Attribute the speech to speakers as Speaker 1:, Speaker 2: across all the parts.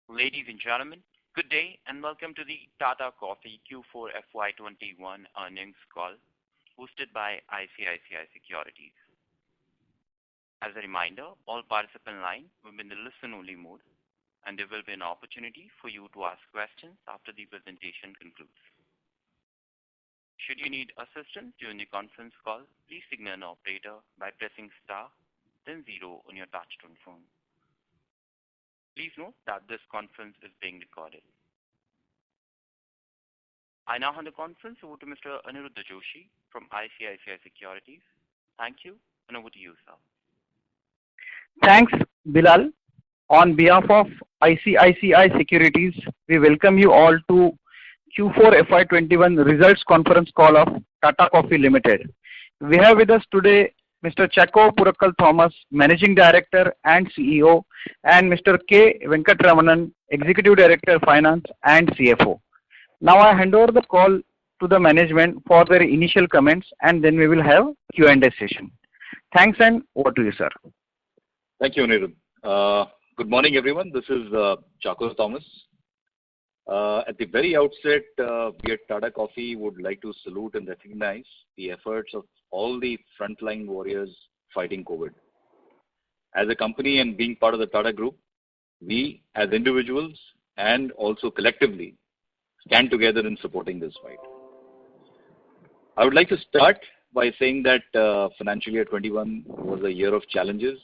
Speaker 1: Ladies and gentlemen, good day and welcome to the Tata Coffee Q4 FY21 earnings call hosted by ICICI Securities. As a reminder, all participant lines will be in the listen-only mode, and there will be an opportunity for you to ask questions after the presentation concludes. Should you need assistance during the conference call, please signal an operator by pressing star, then 0 on your touch-tone phone. Please note that this conference is being recorded. I now hand the conference over to Mr. Aniruddha Joshi from ICICI Securities. Thank you, and over to you, sir.
Speaker 2: Thanks, Bilal. On behalf of ICICI Securities, we welcome you all to Q4 FY21 results conference call of Tata Coffee Limited. We have with us today Mr. Chacko Purakkal Thomas, Managing Director and CEO, and Mr. K. Venkatramanan, Executive Director, Finance and CFO. Now I hand over the call to the management for their initial comments, and then we will have Q&A session. Thanks, and over to you, sir.
Speaker 3: Thank you, Aniruddha. Good morning, everyone. This is Chacko Thomas. At the very outset, we at Tata Coffee would like to salute and recognize the efforts of all the frontline warriors fighting COVID. As a company and being part of the Tata Group, we as individuals and also collectively stand together in supporting this fight. I would like to start by saying that financial year 21 was a year of challenges,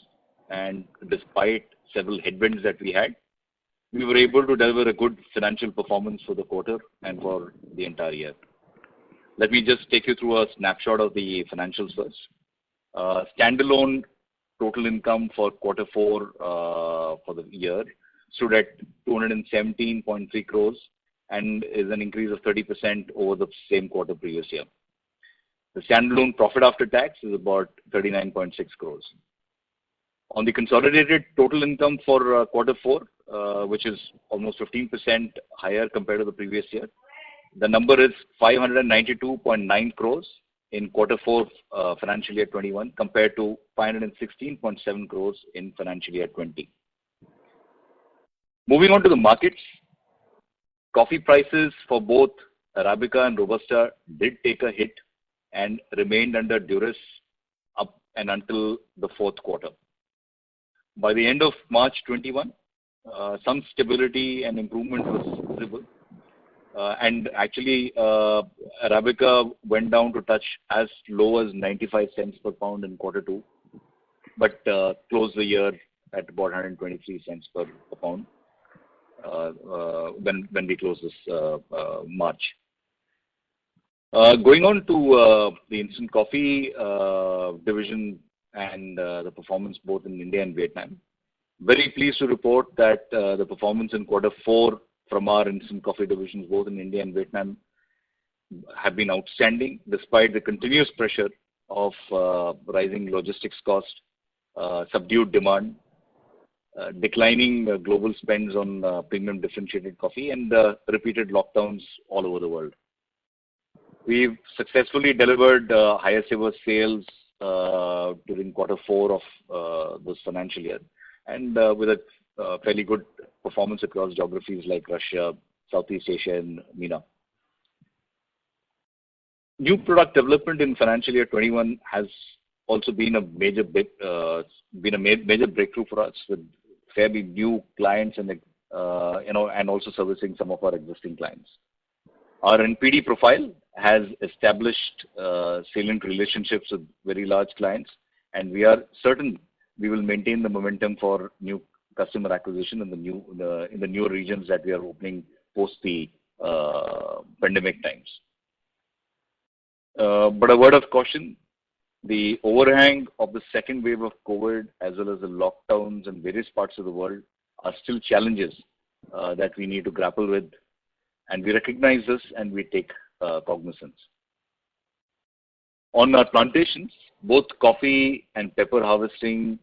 Speaker 3: and despite several headwinds that we had, we were able to deliver a good financial performance for the quarter and for the entire year. Let me just take you through a snapshot of the financials first. Standalone total income for quarter 4 for the year stood at 217.3 crores and is an increase of 30% over the same quarter previous year. The standalone profit after tax is about 39.6 crores. On the consolidated total income for quarter 4, which is almost 15% higher compared to the previous year, the number is 592.9 crores in quarter 4 financial year 21 compared to 516.7 crores in financial year 20. Moving on to the markets, coffee prices for both Arabica and Robusta did take a hit and remained under duress up and until the 4th quarter. By the end of March 21, some stability and improvement was visible. And actually, Arabica went down to touch as low as 95 cents per pound in quarter 2, but closed the year at about 123 cents per pound when we closed this March. Going on to the instant coffee division and the performance both in India and Vietnam. Very pleased to report that the performance in quarter 4 from our instant coffee divisions both in India and Vietnam have been outstanding despite the continuous pressure of rising logistics cost, subdued demand, declining global spends on premium differentiated coffee, and repeated lockdowns all over the world. We've successfully delivered highest ever sales during quarter 4 of this financial year, and with a fairly good performance across geographies like Russia, Southeast Asia, and MENA. New product development in financial year 21 has also been a major breakthrough for us with fairly new clients and and also servicing some of our existing clients. Our NPD profile has established salient relationships with very large clients, and we are certain we will maintain the momentum for new customer acquisition in the newer regions that we are opening post the pandemic times. But a word of caution, the overhang of the second wave of COVID as well as the lockdowns in various parts of the world are still challenges that we need to grapple with, and we recognize this and we take cognizance. On our plantations, both coffee and pepper harvesting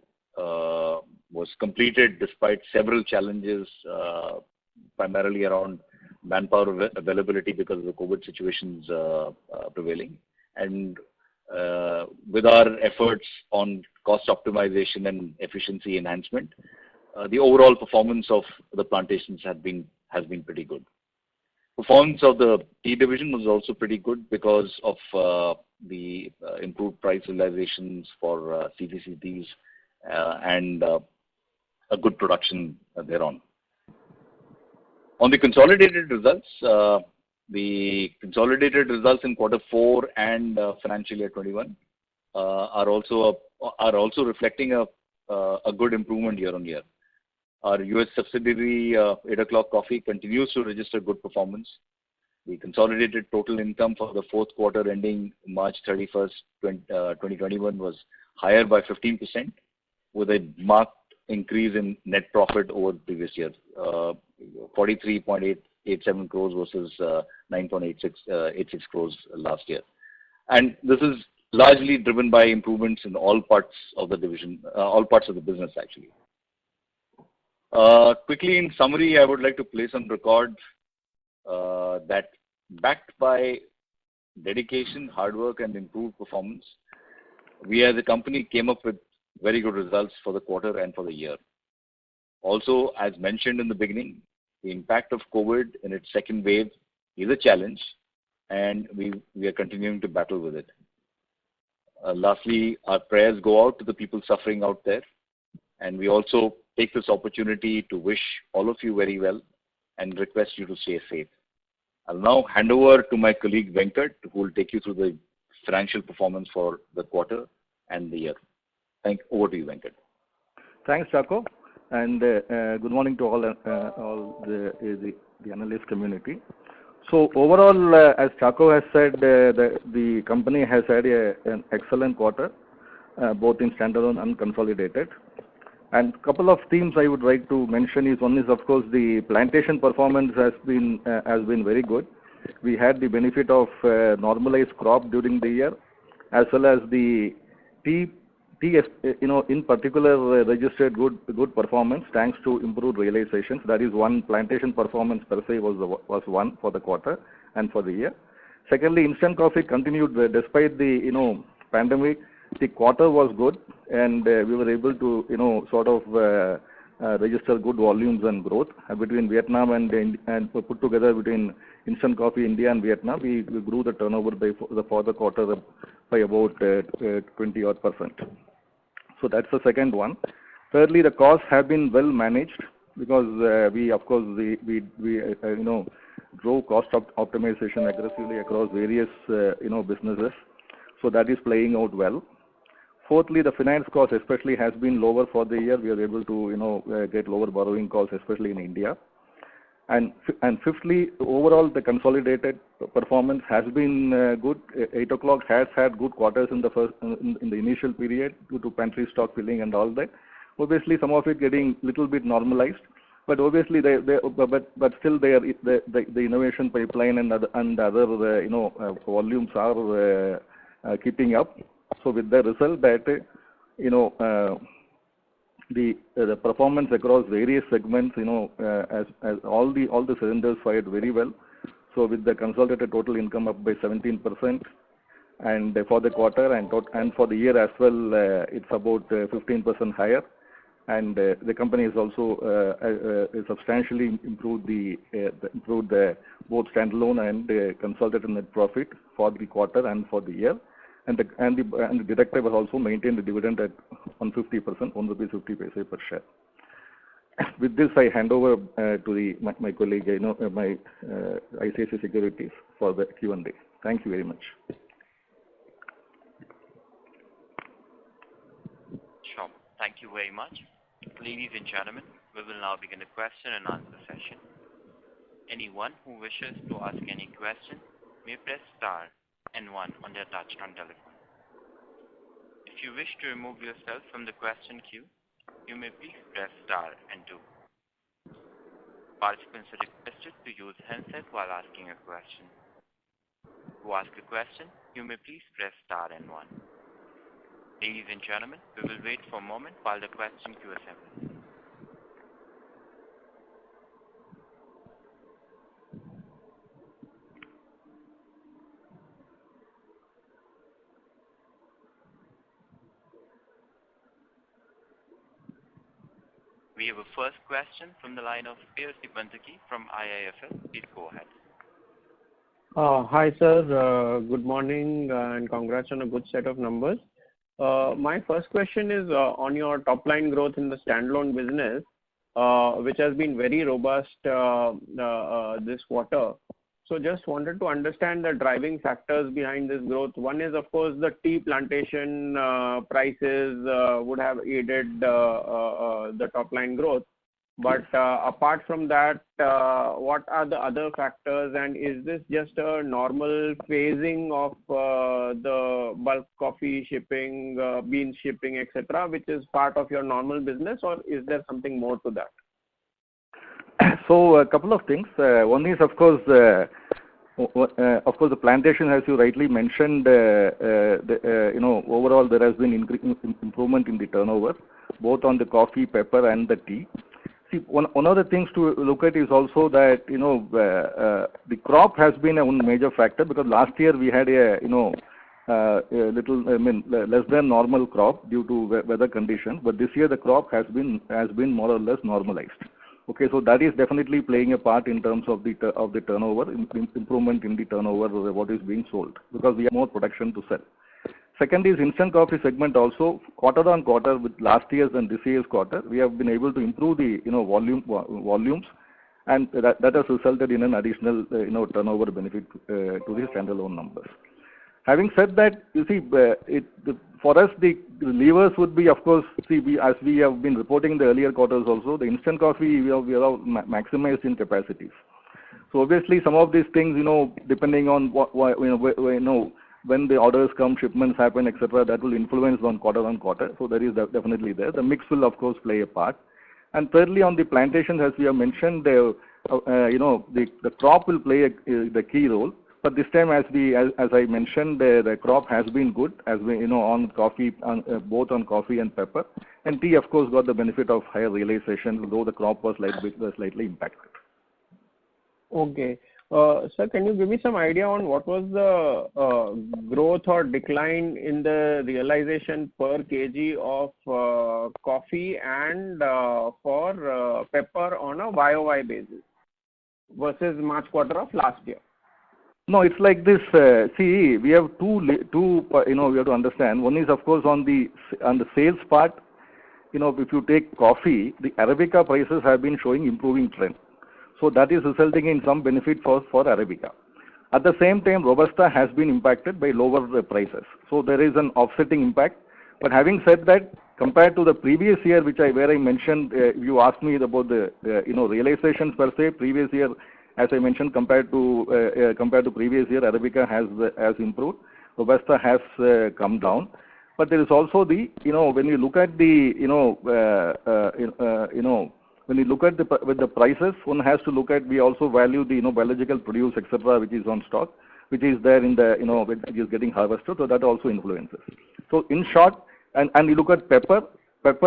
Speaker 3: was completed despite several challenges, primarily around manpower availability because of the COVID situations prevailing. And with our efforts on cost optimization and efficiency enhancement, the overall performance of the plantations has been pretty good. Performance of the tea division was also pretty good because of the improved price realizations for CTC teas and a good production thereon. On the consolidated results, the consolidated results in quarter 4 and financial year 21 are also reflecting a good improvement year on year. Our US subsidiary 8 O'Clock Coffee continues to register good performance. The consolidated total income for the fourth quarter ending March 31st, 2021 was higher by 15%, with a marked increase in net profit over the previous year, 43.87 crores versus 9.86 crores last year. And this is largely driven by improvements in all parts of the division, all parts of the business actually. Quickly in summary, I would like to place on record that backed by dedication, hard work and improved performance, we as a company came up with very good results for the quarter and for the year. Also, as mentioned in the beginning, the impact of COVID in its second wave is a challenge and we are continuing to battle with it. Lastly, our prayers go out to the people suffering out there, and we also take this opportunity to wish all of you very well and request you to stay safe. I'll now hand over to my colleague Venkat, who will take you through the financial performance for the quarter and the year. Over to you, Venkat.
Speaker 4: Thanks, Chaco, and good morning to all the analyst community. So overall, as Chaco has said, the company has had an excellent quarter, both in standalone and consolidated. And a couple of themes I would like to mention is one is of course the plantation performance has been very good. We had the benefit of normalized crop during the year, as well as the tea in particular registered good performance thanks to improved realizations. That is one. Plantation performance per se was one for the quarter and for the year. Secondly, instant coffee continued despite the pandemic. The quarter was good, and we were able to sort of register good volumes and growth between Vietnam and put together between instant coffee India and Vietnam. We grew the turnover for the quarter by about 20%. So that's the second one. Thirdly, the costs have been well managed because we drove cost optimization aggressively across various businesses. So that is playing out well. Fourthly, the finance cost especially has been lower for the year. We are able to get lower borrowing costs, especially in India. And fifthly, overall the consolidated performance has been good. 8 O'Clock has had good quarters in the initial period due to pantry stock filling and all that. Obviously, some of it getting little bit normalized, but obviously but still the innovation pipeline and other volumes are keeping up. So with the result that the performance across various segments, as all the cylinders fired very well. So with the consolidated total income up by 17%, and for the quarter and for the year as well, it's about 15% higher. And the company has also substantially improved both standalone and consolidated net profit for the quarter and for the year. And the director has also maintained the dividend at 150%, 1.50 rupees per share. With this, I hand over to my colleague, my ICICI Securities for the Q&A. Thank you very much.
Speaker 1: Sure. Thank you very much. Ladies and gentlemen, we will now begin the question and answer session. Anyone who wishes to ask any question may press star and 1 on their touchtone telephone. If you wish to remove yourself from the question queue, you may please press star and 2. Participants are requested to use handset while asking a question. To ask a question, you may please press star and 1. Ladies and gentlemen, we will wait for a moment while the question queue assembles. We have a first question from the line of Percy Panthaki from IIFL. Please go ahead.
Speaker 5: Hi, sir. Good morning and congrats on a good set of numbers. My first question is on your top line growth in the standalone business, which has been very robust this quarter. So just wanted to understand the driving factors behind this growth. One is, of course, the tea plantation prices would have aided the top line growth. But apart from that, what are the other factors, and is this just a normal phasing of the bulk coffee shipping, bean shipping, etc., which is part of your normal business, or is there something more to that?
Speaker 4: So a couple of things. One is, of course, the plantation, as you rightly mentioned, overall there has been improvement in the turnover, both on the coffee, pepper, and the tea. See, one of the things to look at is also that the crop has been a major factor, because last year we had less than normal crop due to weather conditions, but this year the crop has been more or less normalized. Okay, so that is definitely playing a part in terms of the turnover, improvement in the turnover of what is being sold, because we have more production to sell. Second is instant coffee segment also, quarter on quarter with last year's and this year's quarter, we have been able to improve the volumes, and that has resulted in an additional turnover benefit to the standalone numbers. Having said that, you see, for us the levers would be, of course, as we have been reporting in the earlier quarters also, the instant coffee we have maximized in capacities. So obviously some of these things, depending on when the orders come, shipments happen, etc., that will influence on quarter. So there is definitely there. The mix will of course play a part. And thirdly, on the plantations, as we have mentioned, the crop will play the key role. But this time, as I mentioned, the crop has been good, on coffee, both on coffee and pepper, and tea, of course, got the benefit of higher realization, though the crop was slightly impacted.
Speaker 5: Okay. Sir, can you give me some idea on what was the growth or decline in the realization per kg of coffee and for pepper on a YOY basis versus March quarter of last year?
Speaker 4: No, it's like this. See, we have two. We have to understand. One is, of course, on the sales part. If you take coffee, the Arabica prices have been showing improving trend. So that is resulting in some benefit for Arabica. At the same time, Robusta has been impacted by lower prices. So there is an offsetting impact. But having said that, compared to the previous year, where I mentioned, you asked me about the realizations per se. Previous year, as I mentioned, compared to previous year, Arabica has improved. Robusta has come down. But there is also when you look at with the prices, one has to look at, we also value the biological produce, etc., which is on stock, which is there which is getting harvested, so that also influences. So in short, and you look at pepper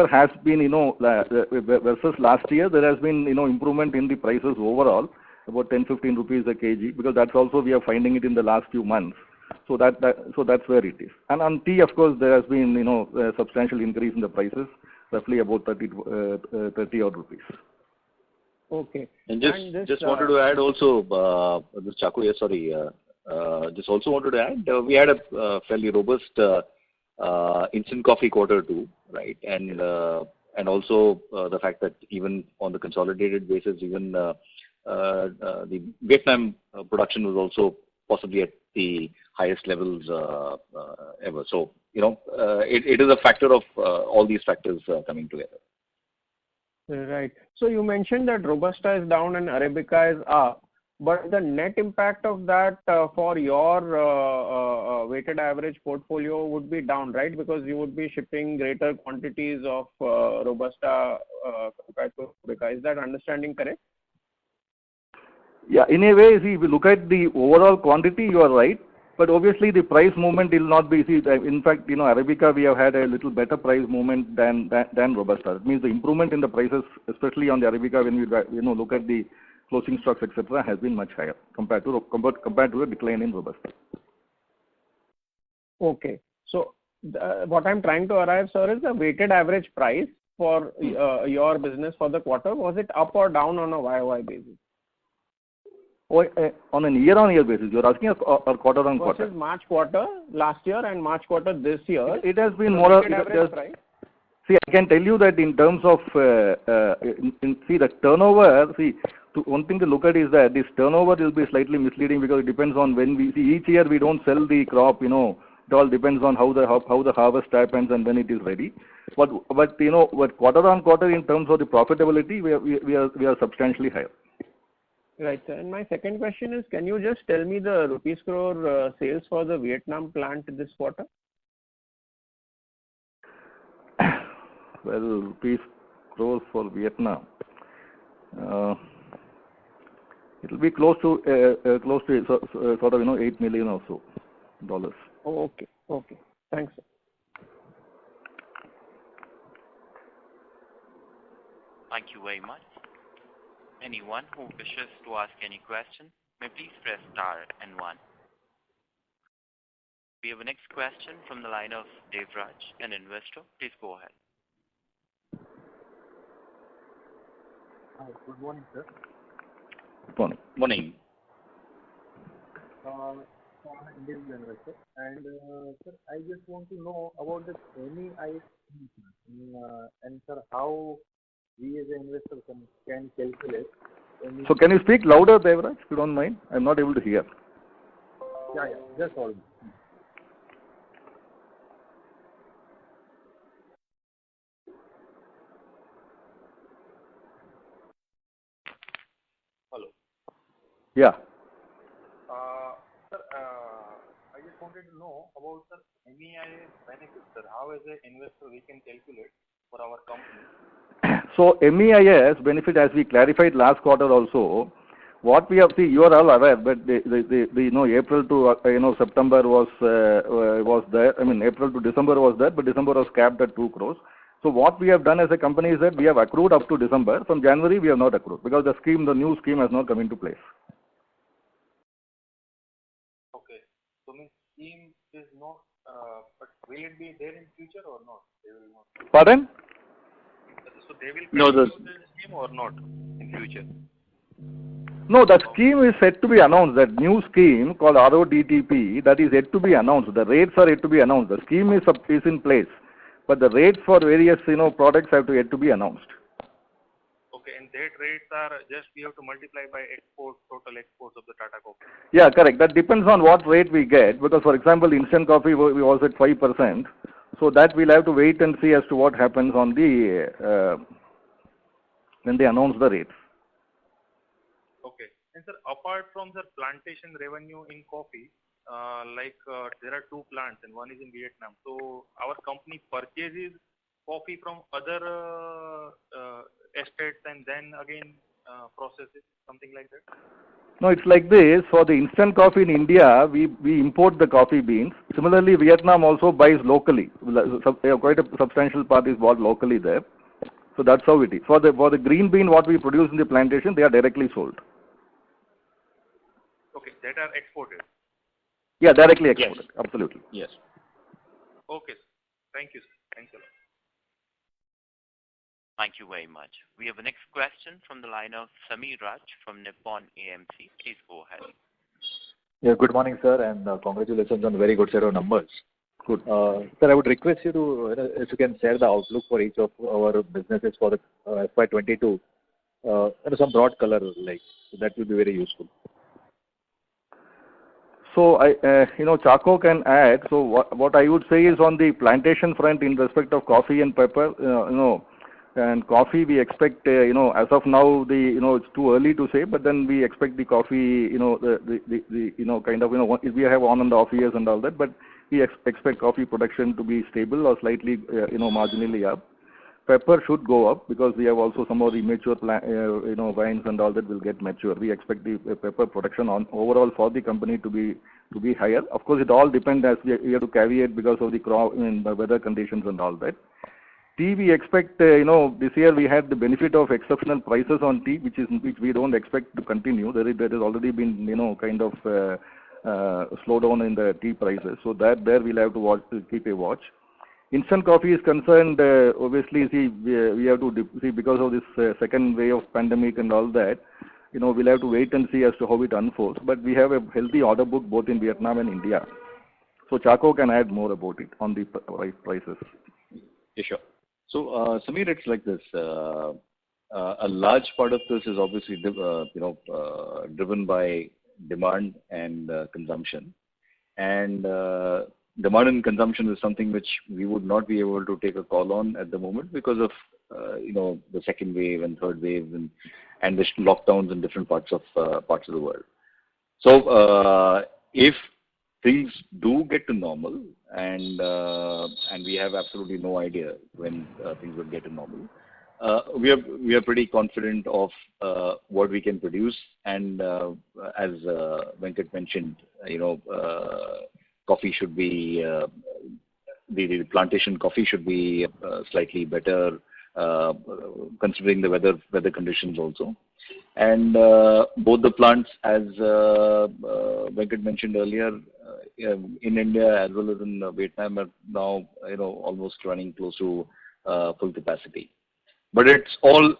Speaker 4: has been, versus last year, there has been, improvement in the prices overall, about 10-15 rupees a kg, because that's also we are finding it in the last few months. So that's where it is. And on tea, of course, there has been, a substantial increase in the prices, roughly about 30 odd rupees.
Speaker 5: Okay.
Speaker 3: And just wanted to add also, this Chaku, just also wanted to add, we had a fairly robust instant coffee quarter too, right? And also the fact that even on the consolidated basis, even the Vietnam production was also possibly at the highest levels ever. So, it is a factor of all these factors coming together.
Speaker 5: Right. So you mentioned that Robusta is down and Arabica is up, but the net impact of that for your weighted average portfolio would be down, right? Because you would be shipping greater quantities of Robusta compared to Arabica. Is that understanding correct?
Speaker 4: Yeah, in a way, see, if you look at the overall quantity, you are right. But obviously, the price movement will not be. See, in fact, Arabica, we have had a little better price movement than Robusta. It means the improvement in the prices, especially on the Arabica, when we look at the closing stocks, etc., has been much higher compared to a decline in Robusta.
Speaker 5: Okay. So what I'm trying to arrive, sir, is the weighted average price for your business for the quarter? Was it up or down on a YOY basis?
Speaker 4: On a year-on-year basis, you're asking, or quarter-on-quarter?
Speaker 5: Versus March quarter last year and March quarter this year.
Speaker 4: It has been more or less. See, I can tell you that in terms of, the turnover, one thing to look at is that this turnover will be slightly misleading because it depends on when we see each year we don't sell the crop, it all depends on how the harvest happens and when it is ready. But quarter-on-quarter in terms of the profitability, we are substantially higher.
Speaker 5: Right, sir. And my second question is, can you just tell me the rupees crore sales for the Vietnam plant this quarter?
Speaker 4: Well, rupees crores for Vietnam. It will be close to sort of 8 million or so dollars.
Speaker 5: Oh, okay. Thanks, sir.
Speaker 1: Thank you very much. Anyone who wishes to ask any question may please press star and 1. We have a next question from the line of Devraj, an investor. Please go ahead.
Speaker 6: Hi, good morning, sir.
Speaker 3: Good morning.
Speaker 6: I'm an Indian investor, and sir, I just want to know about the MEIS and sir, how we as an investor can calculate.
Speaker 4: So can you speak louder, Devraj, if you don't mind? I'm not able to hear.
Speaker 6: Yeah, just all. Hello.
Speaker 4: Yeah.
Speaker 6: Sir, I just wanted to know about the MEIS benefits, sir. How as an investor we can calculate for our company?
Speaker 4: So MEIS benefit, as we clarified last quarter also, what we have seen, you are all aware, but the April to September was there. I mean, April to December was there, but December was capped at 2 crores. So what we have done as a company is that we have accrued up to December. From January, we have not accrued because the new scheme has not come into place.
Speaker 6: Okay. So means scheme is not, but will it be there in future or not? They will not.
Speaker 4: Pardon?
Speaker 6: So they will continue the scheme or not in future?
Speaker 4: No, the scheme is yet to be announced. That new scheme called RODTEP, that is yet to be announced. The rates are yet to be announced. The scheme is in place, but the rates for various products have yet to be announced.
Speaker 6: Okay, and that rates are just we have to multiply by total exports of the Tata Coffee.
Speaker 4: Yeah, correct. That depends on what rate we get. Because, for example, instant coffee we was at 5%. So that we'll have to wait and see as to what happens on the when they announce the rates.
Speaker 6: Okay. And sir, apart from the plantation revenue in coffee, there are 2 plants and one is in Vietnam. So our company purchases coffee from other estates and then again processes, something like that?
Speaker 4: No, it's like this. For the instant coffee in India, we import the coffee beans. Similarly, Vietnam also buys locally. Quite a substantial part is bought locally there. So that's how it is. For the green bean, what we produce in the plantation, they are directly sold.
Speaker 6: Okay, that are exported.
Speaker 4: Yeah, directly exported. Yes. Absolutely.
Speaker 3: Yes.
Speaker 6: Okay, sir. Thank you, sir. Thanks a lot.
Speaker 1: Thank you very much. We have a next question from the line of Samir Raj from Nippon AMC. Please go ahead.
Speaker 7: Yeah, good morning, sir, and congratulations on very good set of numbers.
Speaker 4: Good.
Speaker 7: Sir, I would request you to, if you can share the outlook for each of our businesses for the FY22, some broad color, that will be very useful.
Speaker 4: So Chacko can add. So what I would say is on the plantation front in respect of coffee and pepper, and coffee we expect, as of now, it's too early to say, but then we expect the coffee, we have on and off years and all that, but we expect coffee production to be stable or slightly, marginally up. Pepper should go up because we have also some of the mature vines and all that will get mature. We expect the pepper production overall for the company to be higher. Of course, it all depends as we have to caveat because of the crop and the weather conditions and all that. Tea, we expect, this year we had the benefit of exceptional prices on tea, which we don't expect to continue. There has already been, slowdown in the tea prices. So there we'll have to keep a watch. instant coffee is concerned, obviously, see, we have to see because of this second wave of pandemic and all that. We'll have to wait and see as to how it unfolds. But we have a healthy order book both in Vietnam and India. So Chacko can add more about it on the prices.
Speaker 3: Yeah, sure. So Samir, it's like this. A large part of this is obviously driven by demand and consumption. And demand and consumption is something which we would not be able to take a call on at the moment because of the second wave and third wave and the lockdowns in different parts of the world. So if things do get to normal, and we have absolutely no idea when things will get to normal, we are pretty confident of what we can produce. And as Venkat mentioned, coffee should be the plantation coffee should be slightly better considering the weather conditions also. And both the plants, as Venkat mentioned earlier, in India as well as in Vietnam, are now almost running close to full capacity. But it's all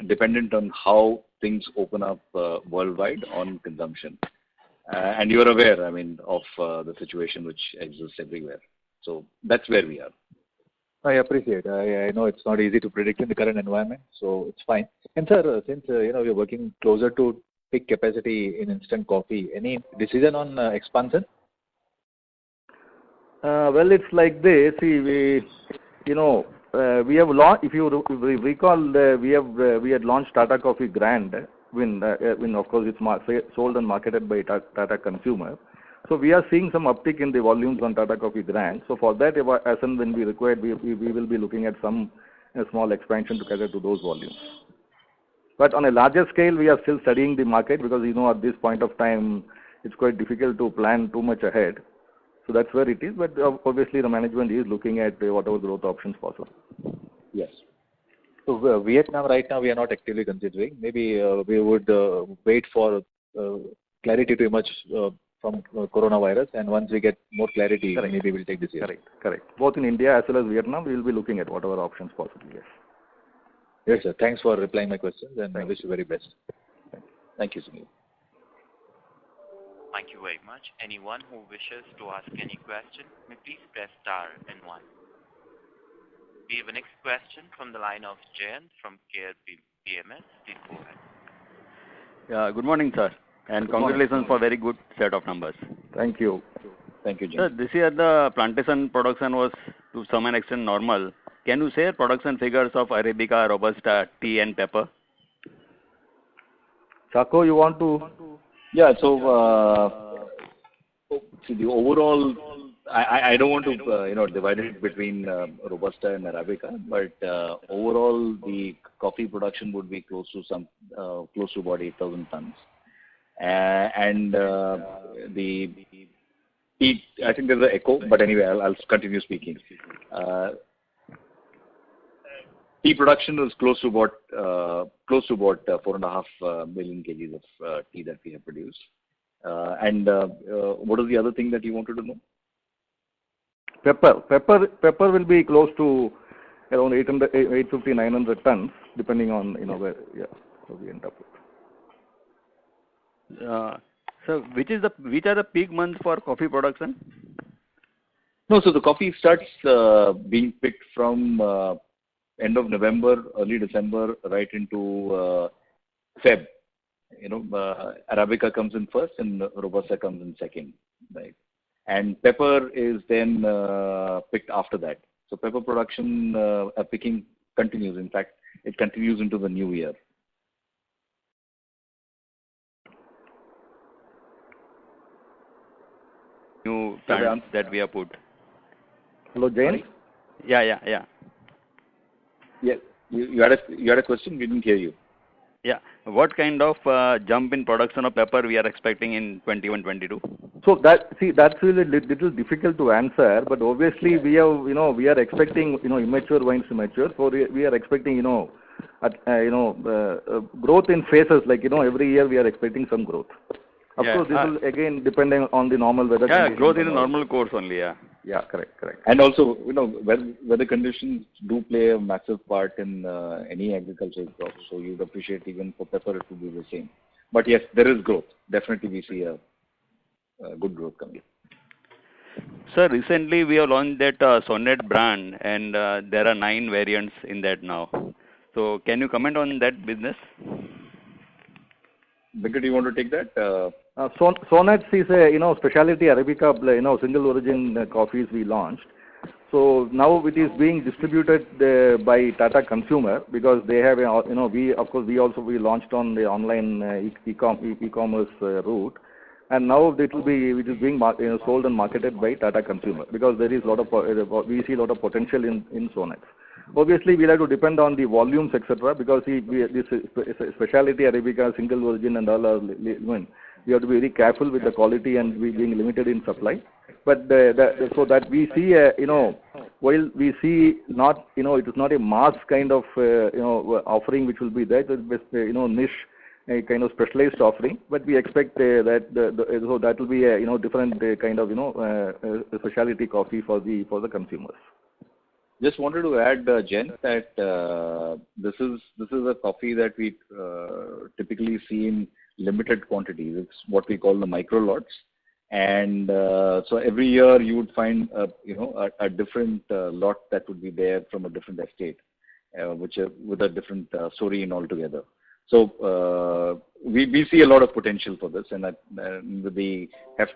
Speaker 3: dependent on how things open up worldwide on consumption. And you're aware, of the situation which exists everywhere. So that's where we are.
Speaker 7: I appreciate. I know it's not easy to predict in the current environment, so it's fine. And sir, since we're working closer to peak capacity in instant coffee, any decision on expansion?
Speaker 4: Well, it's like this. See, we have launched. If you recall, we had launched Tata Coffee Grand. When of course it's sold and marketed by Tata Consumer. So we are seeing some uptick in the volumes on Tata Coffee Grand. So for that, as and when we require, we will be looking at some small expansion to cater to those volumes. But on a larger scale, we are still studying the market because at this point of time, it's quite difficult to plan too much ahead. So that's where it is. But obviously, the management is looking at whatever growth options possible.
Speaker 7: Yes. So Vietnam right now we are not actively considering. Maybe we would wait for clarity to emerge from coronavirus, and once we get more clarity, maybe we'll take this year.
Speaker 4: Correct. Both in India as well as Vietnam, we will be looking at whatever options possible. Yes.
Speaker 7: Yes, sir. Thanks for replying my questions, and I wish you very best.
Speaker 3: Thank you, Sunil.
Speaker 1: Thank you very much. Anyone who wishes to ask any question, may please press star and 1. We have a next question from the line of Jayant from Care PMS. Please go ahead.
Speaker 8: Yeah, good morning, sir. And congratulations for very good set of numbers.
Speaker 4: Thank you.
Speaker 3: Thank you, Jayant.
Speaker 8: Sir, this year the plantation production was to some extent normal. Can you share production figures of Arabica, Robusta, tea and pepper?
Speaker 4: Chacko, you want to?
Speaker 3: Yeah, so the overall, I don't want to divide it between Robusta and Arabica, but overall the coffee production would be close to about 8,000 tons, and the tea, I think there's an echo, but anyway I'll continue speaking. Tea production was close to about 4.5 million kgs of tea that we have produced. And what is the other thing that you wanted to know?
Speaker 4: Pepper will be close to around 850, 900 tons, depending on where we end up with.
Speaker 8: So which are the peak months for coffee production?
Speaker 3: No, so the coffee starts being picked from end of November, early December, right into Feb. Arabica comes in first and Robusta comes in second, right? And pepper is then picked after that. So pepper production picking continues. In fact, it continues into the new year.
Speaker 8: New plants that we have put.
Speaker 4: Hello, Jayant?
Speaker 8: Yeah.
Speaker 3: Yeah, you had a question? We didn't hear you.
Speaker 8: Yeah. What kind of jump in production of pepper we are expecting in 21-22?
Speaker 4: So that's really little difficult to answer. But obviously we are expecting immature wines to mature. So we are expecting growth in phases. Like every year we are expecting some growth. Of course, this will again depending on the normal weather.
Speaker 8: Yeah, growth in the normal course only. Yeah.
Speaker 4: Yeah, correct.
Speaker 3: And also, weather conditions do play a massive part in any agricultural crop. So you'd appreciate even for pepper it to be the same. But yes, there is growth. Definitely, we see a good growth coming.
Speaker 8: Sir, recently we have launched that Sonnet brand, and there are 9 variants in that now. So can you comment on that business?
Speaker 3: Venkat, do you want to take that?
Speaker 4: Sonnets is a specialty Arabica single origin coffees we launched. So now it is being distributed by Tata Consumer because they have we launched on the online e-commerce route, and now it is being sold and marketed by Tata Consumer because there is we see a lot of potential in Sonnets. Obviously, we'll have to depend on the volumes, etc. Because this specialty Arabica, single origin, and all are we have to be very careful with the quality and we being limited in supply. But so that we see while we see not it is not a mass kind of offering which will be there. It is niche. A kind of specialized offering, but we expect that so that will be a different kind of specialty coffee for the consumers.
Speaker 3: Just wanted to add, Jen, that this is a coffee that we typically see in limited quantities. It's what we call the micro lots, and so every year you would find a different lot that would be there from a different estate, with a different story in altogether. So we see a lot of potential for this, and with the heft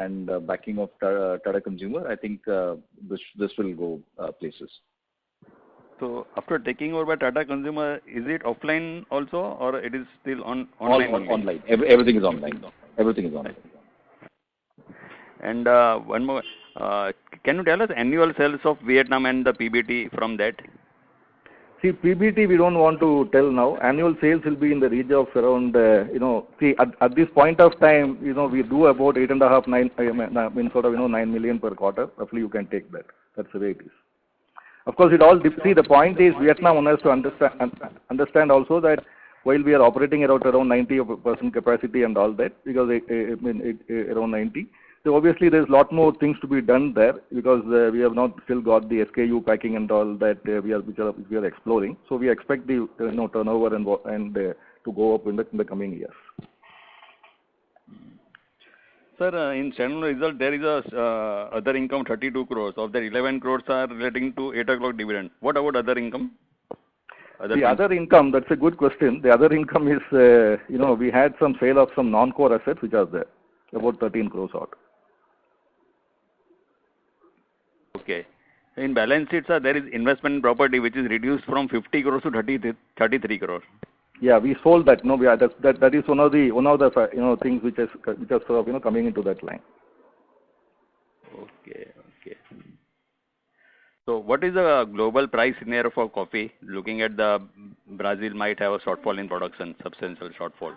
Speaker 3: and backing of Tata Consumer, I think this will go places.
Speaker 8: So after taking over by Tata Consumer, is it offline also, or it is still online?
Speaker 3: Online. Everything is online. Everything is online.
Speaker 8: And one more, can you tell us annual sales of Vietnam and the PBT from that?
Speaker 4: See, PBT we don't want to tell now. Annual sales will be in the region of around, at this point of time, we do about 8.5, 9 million per quarter. Roughly you can take that. That's the way it is. Of course, it all, see, the point is Vietnam one has to understand also that while we are operating around 90% capacity and all that, because around 90, so obviously there's a lot more things to be done there because we have not still got the SKU packing and all that which we are exploring. So we expect the turnover and to go up in the coming years.
Speaker 8: Sir, in standalone result there is a other income 32 crores. Of that 11 crores are relating to 8 o'clock dividend. What about other income?
Speaker 4: Other income, that's a good question. The other income is we had some sale of some non-core assets which are there, about 13 crores out.
Speaker 8: Okay. In balance sheet, sir, there is investment in property which is reduced from 50 crores to 33 crores.
Speaker 4: Yeah, we sold that. No, that is one of the things which are sort of coming into that line.
Speaker 8: Okay. So, what is the global price scenario for coffee? Looking at the Brazil might have a shortfall in production, substantial shortfall.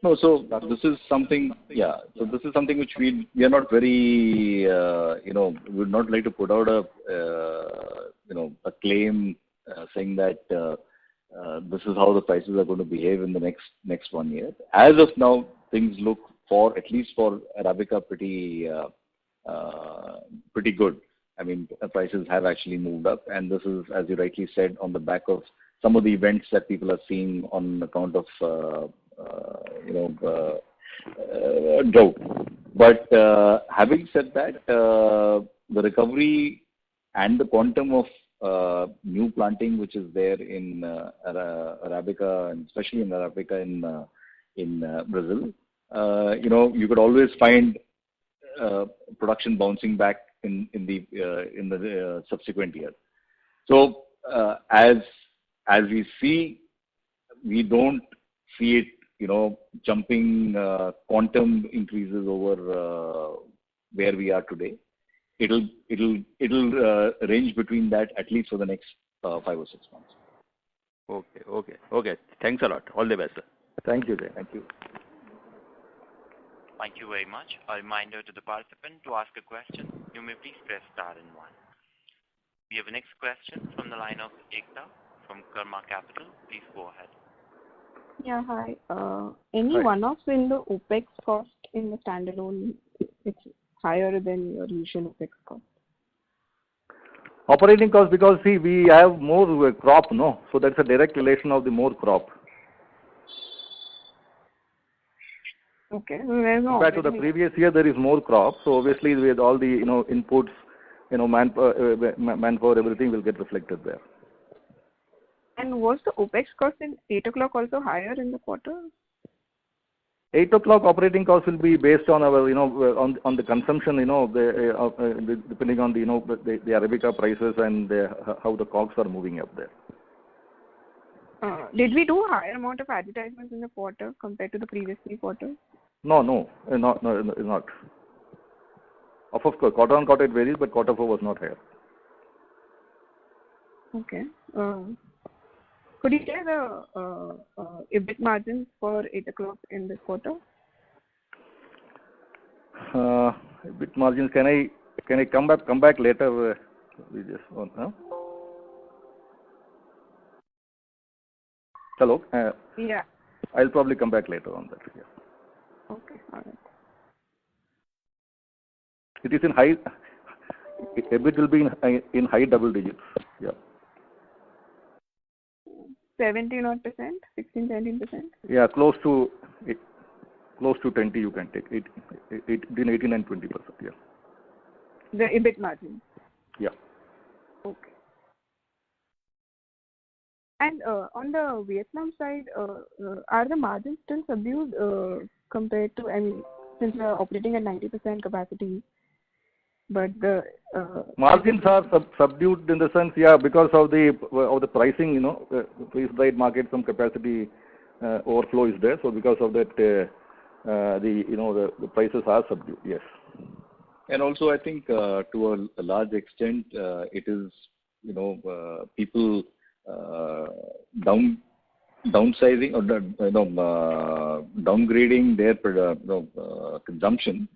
Speaker 3: No, so this is something. Yeah, so this is something which we are not very. We would not like to put out a claim saying that this is how the prices are going to behave in the next 1 year. As of now, things look at least for Arabica pretty good. I mean, prices have actually moved up, and this is, as you rightly said, on the back of some of the events that people are seeing on account of drought. But having said that, the recovery and the quantum of new planting which is there in Arabica, and especially in Arabica in Brazil, you could always find production bouncing back in the subsequent year. So as we see, we don't see it jumping quantum increases over where we are today. It'll range between that at least for the next 5 or 6 months.
Speaker 8: Okay. Thanks a lot. All the best, sir.
Speaker 4: Thank you, Jay. Thank you.
Speaker 1: Thank you very much. A reminder to the participant to ask a question. You may please press star and 1. We have a next question from the line of Ekta from Karma Capital. Please go ahead.
Speaker 9: Yeah, hi. Any one-offs in the OPEX cost in the standalone? higher than your usual OpEx cost?
Speaker 4: Operating cost, because see, we have more crop, no? So that's a direct relation of the more crop.
Speaker 9: Okay. So there's no
Speaker 4: Compared to the
Speaker 9: operating
Speaker 4: previous year, there is more crop. So obviously, with all the inputs, manpower, everything will get reflected there.
Speaker 9: And was the OpEx cost in 8 o'clock also higher in the quarter?
Speaker 4: 8 o'clock operating cost will be based on our, on the consumption, depending on the Arabica prices and how the COGS are moving up there.
Speaker 9: Did we do a higher amount of advertisements in the quarter compared to the previous 3 quarters?
Speaker 4: No, not. Of course, quarter on quarter it varies, but quarter 4 was not higher.
Speaker 9: Okay. Could you share the EBIT margins for 8 o'clock in this quarter?
Speaker 4: EBIT margins, can I come back later? We just want, Hello?
Speaker 9: Yeah.
Speaker 4: I'll probably come back later on that. Yeah.
Speaker 9: Okay, all right.
Speaker 4: It is in high, EBIT will be in high double digits. Yeah.
Speaker 9: 17 odd percent, 16, 17%?
Speaker 4: Yeah, close to 20 you can take, between 18 and 20%, yeah.
Speaker 9: The EBIT margin?
Speaker 4: Yeah.
Speaker 9: Okay. And on the Vietnam side, are the margins still subdued compared to, since we are operating at 90% capacity, but the
Speaker 4: margins are subdued in the sense, yeah, because of the pricing, freeze-dried market, some capacity overflow is there. So because of that, the prices are subdued. Yes.
Speaker 3: And also, I think to a large extent, it is people downsizing or downgrading their consumption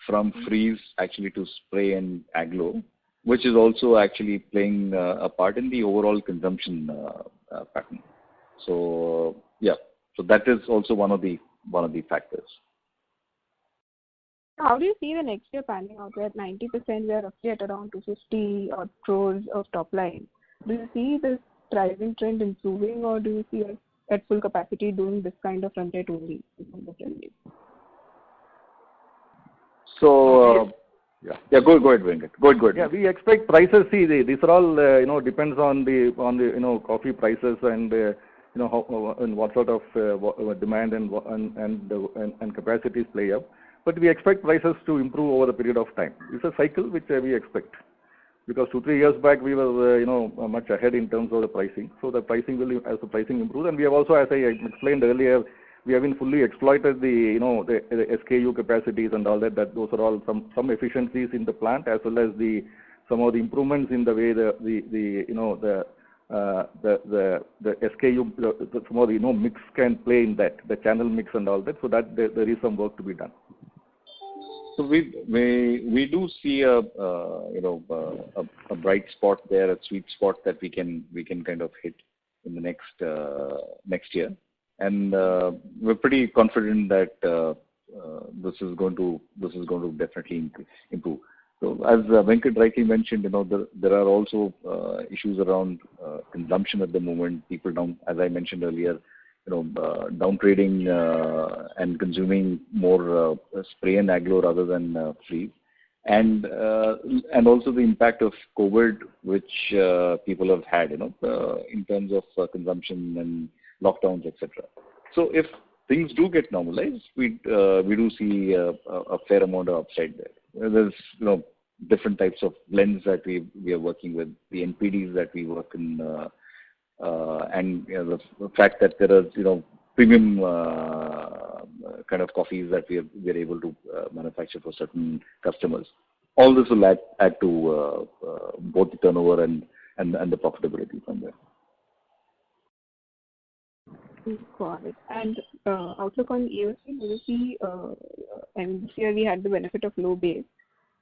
Speaker 3: from freeze actually to spray and aglo, which is also actually playing a part in the overall consumption pattern. So yeah, so that is also one of the factors.
Speaker 9: How do you see the next year panning out? We're at 90%, we are roughly at around 250 odd crores of top line. Do you see this pricing trend improving, or do you see us at full capacity doing this kind of run rate only?
Speaker 3: So yeah, go ahead, Venkat. Go ahead.
Speaker 4: Yeah, we expect prices. See, these are all depends on the coffee prices and how and what sort of demand and capacities play up. But we expect prices to improve over a period of time. It's a cycle which we expect, because 2-3 years back we were much ahead in terms of the pricing. So the pricing will, as the pricing improves, and we have also, as I explained earlier, we have been fully exploited the SKU capacities and all that. Those are all some efficiencies in the plant, as well as some of the improvements in the way the SKU, some of the mix can play in that, the channel mix and all that. So that there is some work to be done.
Speaker 3: So we do see a bright spot there, a sweet spot that we can kind of hit in the next year, and we're pretty confident that this is going to definitely improve. So as Venkat rightly mentioned, there are also issues around consumption at the moment. People as I mentioned earlier, down trading and consuming more spray and aglo rather than freeze, and also the impact of COVID, which people have had, in terms of consumption and lockdowns, etc. So if things do get normalized, we do see a fair amount of upside there. There's different types of blends that we are working with, the NPDs that we work in, and the fact that there are premium kind of coffees that we are able to manufacture for certain customers. All this will add to both the turnover and the profitability from there.
Speaker 9: Got it. And outlook on EOC, do you see, this year we had the benefit of low base,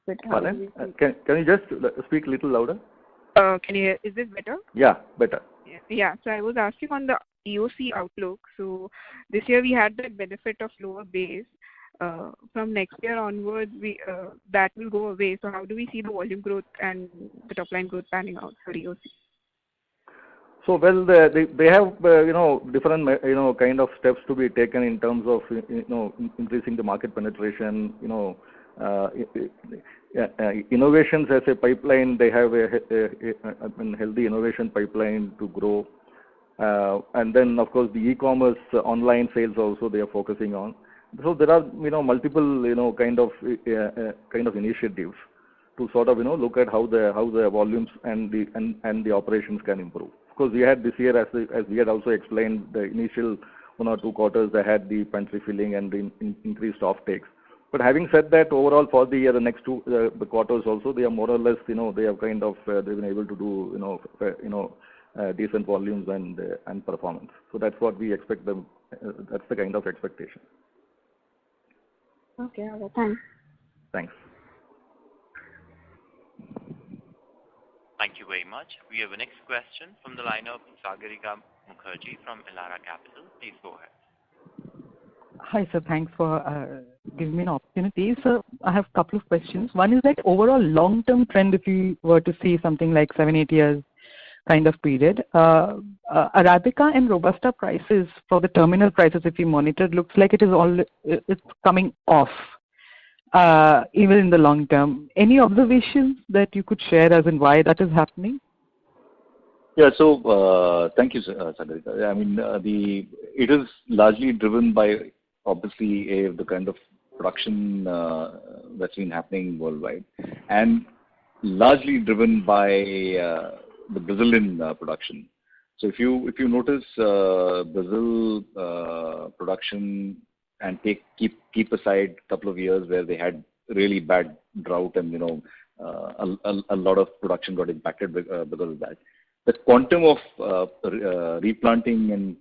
Speaker 9: but how do you see?
Speaker 4: Can you just speak a little louder?
Speaker 9: Can you hear? Is this better?
Speaker 4: Yeah, better.
Speaker 9: Yeah. So I was asking on the EOC outlook. So this year we had the benefit of lower base. from next year onwards, that will go away. So how do we see the volume growth and the top line growth panning out for EOC?
Speaker 4: So well, they have different kind of steps to be taken in terms of increasing the market penetration. Innovations as a pipeline. They have a healthy innovation pipeline to grow, and then of course the e-commerce online sales also they are focusing on. So there are multiple kind of initiatives to sort of look at how the volumes and the operations can improve. Of course, we had this year, as we had also explained, the initial 1 or 2 quarters they had the pantry filling and the increased offtakes. But having said that, overall for the year, the next 2 the quarters also they are more or less they have kind of they've been able to do decent volumes and performance. So that's what we expect them. That's the kind of expectation.
Speaker 9: Okay. Thanks.
Speaker 4: Thanks.
Speaker 1: Thank you very much. We have a next question from the line of Sagarika Mukherjee from Elara Capital. Please go ahead.
Speaker 10: Hi, sir. Thanks for giving me an opportunity. So I have a couple of questions. One is that overall long-term trend, if you were to see something like 7-8 years kind of period, Arabica and Robusta prices for the terminal prices, if you monitor, looks like it's coming off. Even in the long term. Any observations that you could share as in why that is happening?
Speaker 3: Yeah. So thank you, Sagarika. I mean, it is largely driven by obviously the kind of production that's been happening worldwide, and largely driven by the Brazilian production. So if you notice Brazil production and keep aside a couple of years where they had really bad drought and a lot of production got impacted because of that. The quantum of replanting and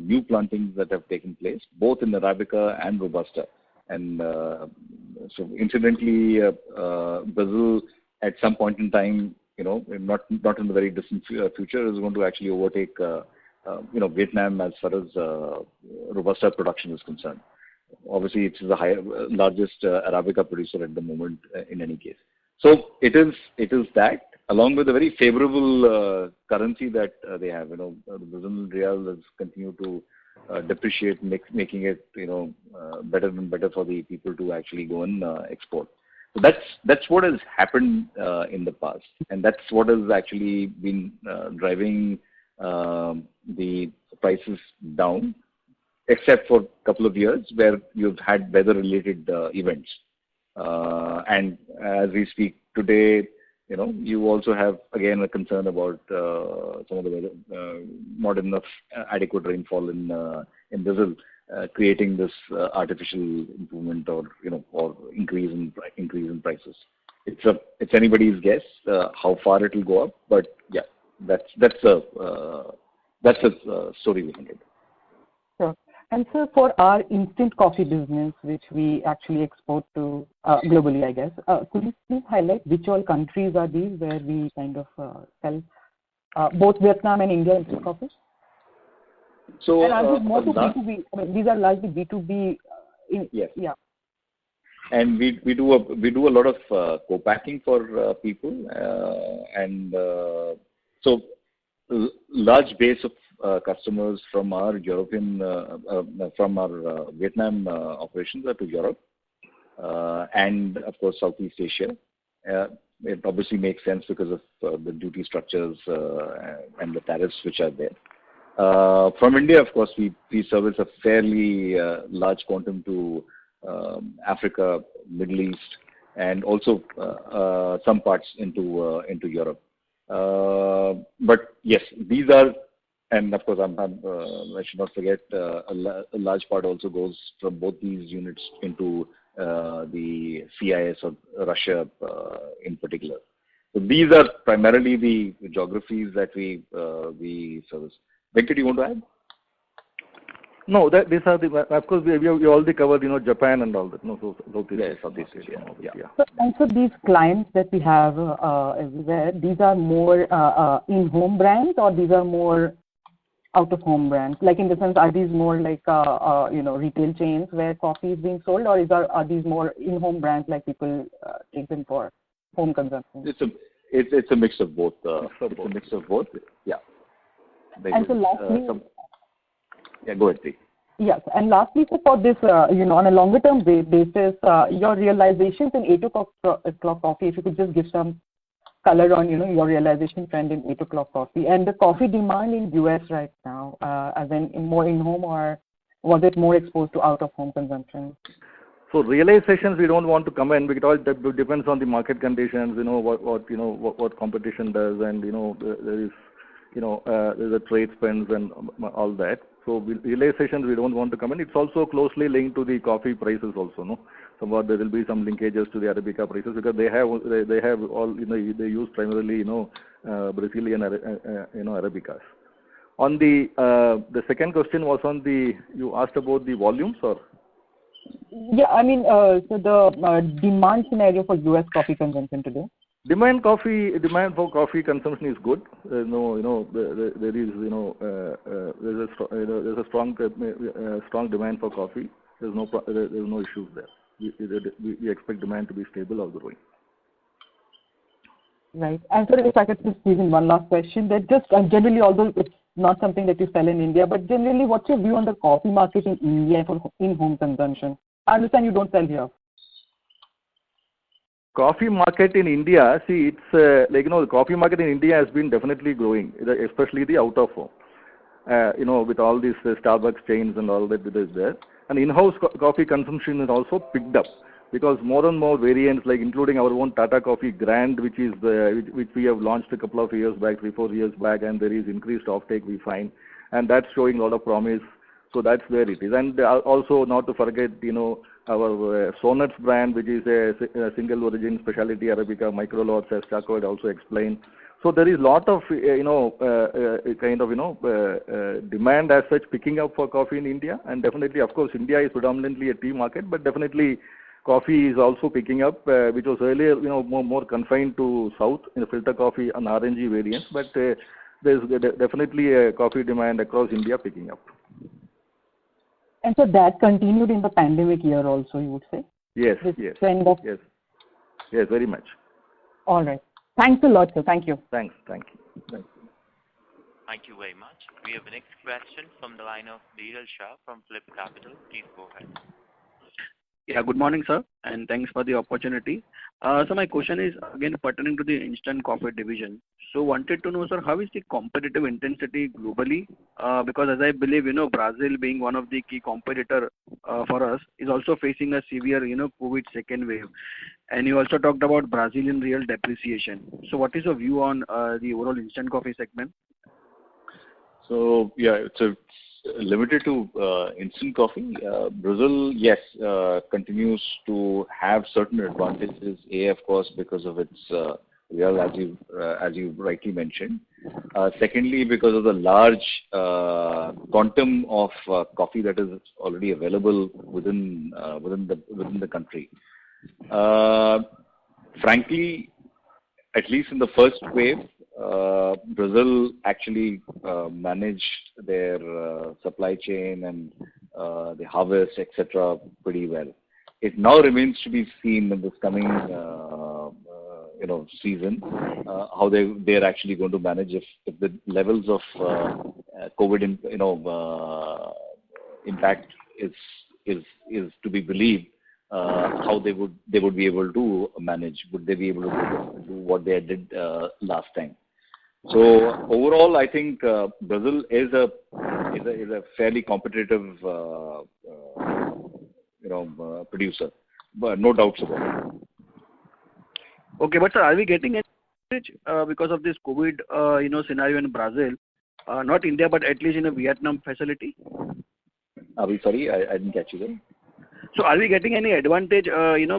Speaker 3: new plantings that have taken place both in Arabica and Robusta, and so incidentally Brazil at some point in time, not in the very distant future, is going to actually overtake Vietnam as far as Robusta production is concerned. Obviously, it's the largest Arabica producer at the moment in any case. So it is that, along with a very favorable currency that they have. The Brazilian real has continued to depreciate, making it better and better for the people to actually go and export. So that's what has happened in the past, and that's what has actually been driving the prices down, except for a couple of years where you've had weather-related events. And as we speak today, you also have again a concern about some of the weather, not enough adequate rainfall in Brazil, creating this artificial improvement or increase in prices. It's anybody's guess how far it will go up, but yeah, that's the story behind it.
Speaker 10: Sure. And so for our instant coffee business, which we actually export to globally, I guess, could you please highlight which all countries are these where we kind of sell both Vietnam and India instant coffee?
Speaker 3: So,
Speaker 10: and are these more to B2B? I mean, these are largely B2B.
Speaker 3: Yes.
Speaker 10: Yeah.
Speaker 3: And we do a lot of co-packing for people, and so large base of customers from our European, from our Vietnam operations are to Europe, and of course Southeast Asia. It obviously makes sense because of the duty structures and the tariffs which are there. From India, of course, we service a fairly large quantum to Africa, Middle East, and also some parts into Europe. But yes, these are, and of course, I should not forget, a large part also goes from both these units into the CIS or Russia in particular. So these are primarily the geographies that we service. Venkat, you want to add?
Speaker 4: No, these are of course we already covered Japan and all that. No, so
Speaker 3: Southeast Asia. Yeah.
Speaker 10: And so these clients that we have everywhere, these are more in-home brands, or these are more out-of-home brands? Like in the sense, are these more like retail chains where coffee is being sold, or are these more in-home brands like people take them for home consumption?
Speaker 3: It's a mix of both. It's a mix of both. Yeah.
Speaker 10: And so lastly,
Speaker 3: yeah, go ahead, please.
Speaker 10: Yes. And lastly, so for this, on a longer term basis, your realizations in 8 o'clock coffee, if you could just give some color on, your realization trend in 8 o'clock coffee and the coffee demand in US right now, as in more in-home, or was it more exposed to out-of-home consumption?
Speaker 4: So realizations we don't want to comment because it depends on the market conditions, what competition does, and there is there's a trade spends and all that. So realizations we don't want to comment. It's also closely linked to the coffee prices also, no. Somewhat there will be some linkages to the Arabica prices because they have all they use primarily Brazilian Arabicas. On the second question was on you asked about the volumes or?
Speaker 10: Yeah, I mean, so the demand scenario for US coffee consumption today.
Speaker 4: Demand for coffee consumption is good. There is there's a strong demand for coffee. There's no issues there. We expect demand to be stable or growing.
Speaker 10: Right. And so if I could just squeeze in one last question, that just generally, although it's not something that you sell in India, but generally, what's your view on the coffee market in India for in-home consumption? I understand you don't sell here.
Speaker 4: Coffee market in India, see, it's the coffee market in India has been definitely growing, especially the out of home. With all these Starbucks chains and all that is there. And in-house coffee consumption is also picked up because more and more variants, like including our own Tata Coffee Grand, which we have launched a couple of years back, 3-4 years back, and there is increased offtake we find, and that's showing a lot of promise. So that's where it is. And also not to forget, our Sonnets brand, which is a single origin specialty Arabica micro lots, as Chaco had also explained. So there is a lot of demand as such picking up for coffee in India, and definitely, of course, India is predominantly a tea market, but definitely coffee is also picking up, which was earlier more confined to South in the filter coffee and RNG variants, but there's definitely a coffee demand across India picking up.
Speaker 10: And so that continued in the pandemic year also, you would say?
Speaker 4: Yes,
Speaker 10: yes,
Speaker 4: very much.
Speaker 10: All right. Thanks a lot, sir. Thank you.
Speaker 4: Thank you.
Speaker 1: Thank you very much. We have the next question from the line of Dhiral Shah from Flip Capital. Please go ahead.
Speaker 11: Yeah, good morning, sir, and thanks for the opportunity. So my question is again pertaining to the instant coffee division. So wanted to know, sir, how is the competitive intensity globally? Because as I believe, Brazil being one of the key competitor for us is also facing a severe, COVID second wave. And you also talked about Brazilian real depreciation. So what is your view on the overall instant coffee segment?
Speaker 3: So yeah, it's limited to instant coffee. Brazil, yes, continues to have certain advantages. Of course, because of its real, as you rightly mentioned. Secondly, because of the large quantum of coffee that is already available within the country. Frankly, at least in the first wave, Brazil actually managed their supply chain and the harvest, etc., pretty well. It now remains to be seen in this coming season how they're actually going to manage if the levels of COVID impact is to be believed. How they would be able to manage? Would they be able to do what they did last time? So overall, I think Brazil is a fairly competitive producer, but no doubts about it.
Speaker 11: Okay, but sir, are we getting any advantage because of this COVID scenario in Brazil? Not India, but at least in a Vietnam facility.
Speaker 3: Are we sorry? I didn't catch you there.
Speaker 11: So are we getting any advantage,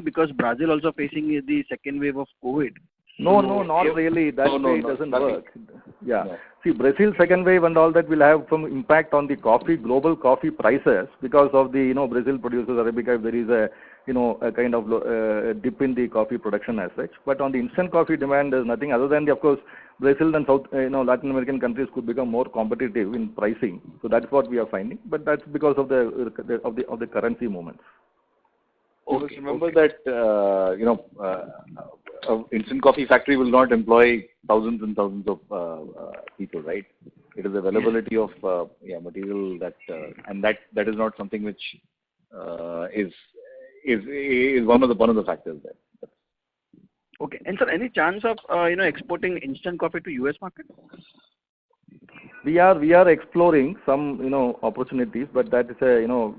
Speaker 11: because Brazil also facing the second wave of COVID?
Speaker 4: No, not really. That way it doesn't work. Yeah. No. See, Brazil second wave and all that will have some impact on the global coffee prices because of the, Brazil produces Arabica. There is a kind of dip in the coffee production as such. But on the instant coffee demand, there's nothing other than, of course, Brazil and Latin American countries could become more competitive in pricing. So that's what we are finding, but that's because of the currency movements.
Speaker 3: Okay. Remember that instant coffee factory will not employ thousands and thousands of people, right? It is availability of material that and that is not something which is one of the factors there.
Speaker 11: Okay. And sir, any chance of exporting instant coffee to US market?
Speaker 4: We are exploring some opportunities, but that is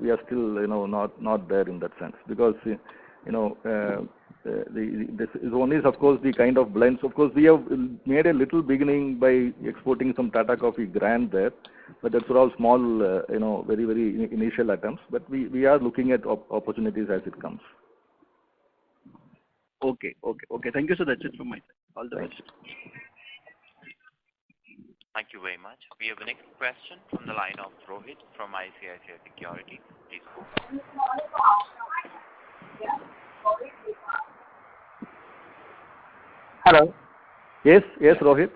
Speaker 4: we are still not there in that sense, because this is only of course the kind of blends. Of course, we have made a little beginning by exporting some Tata Coffee Grand there, but that's all small very initial attempts. But we are looking at opportunities as it comes.
Speaker 11: Okay. Thank you, sir. That's it from my side. All the best.
Speaker 1: Thank you very much. We have the next question from the line of Rohit from ICICI Securities. Please go ahead.
Speaker 12: Hello.
Speaker 4: Yes, Rohit.